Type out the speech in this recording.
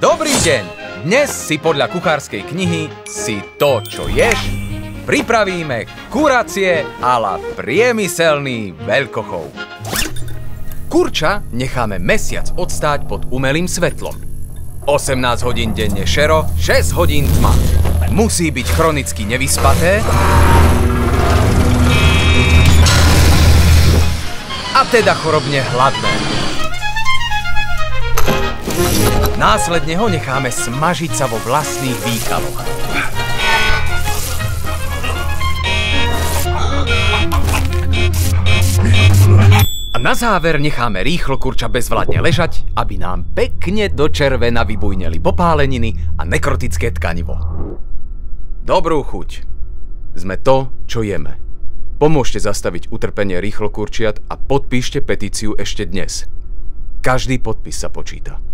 Dobrý deň! Dnes si podľa kuchárskej knihy Si to, čo ješ, pripravíme kuracie a la priemyselný veľkochov. Kurča necháme mesiac odstáť pod umelým svetlom. 18 hodín denne šero, 6 hodín tma. Musí byť chronicky nevyspaté a teda chorobne hladné. Následne ho necháme smažiť sa vo vlastných výkaloch. A na záver necháme rýchlo kurča bezvládne ležať, aby nám pekne do červena vybujneli popáleniny a nekrotické tkanivo. Dobrú chuť. Sme to, čo jeme. Pomôžte zastaviť utrpenie rýchlokurčiat a podpíšte petíciu ešte dnes. Každý podpis sa počíta.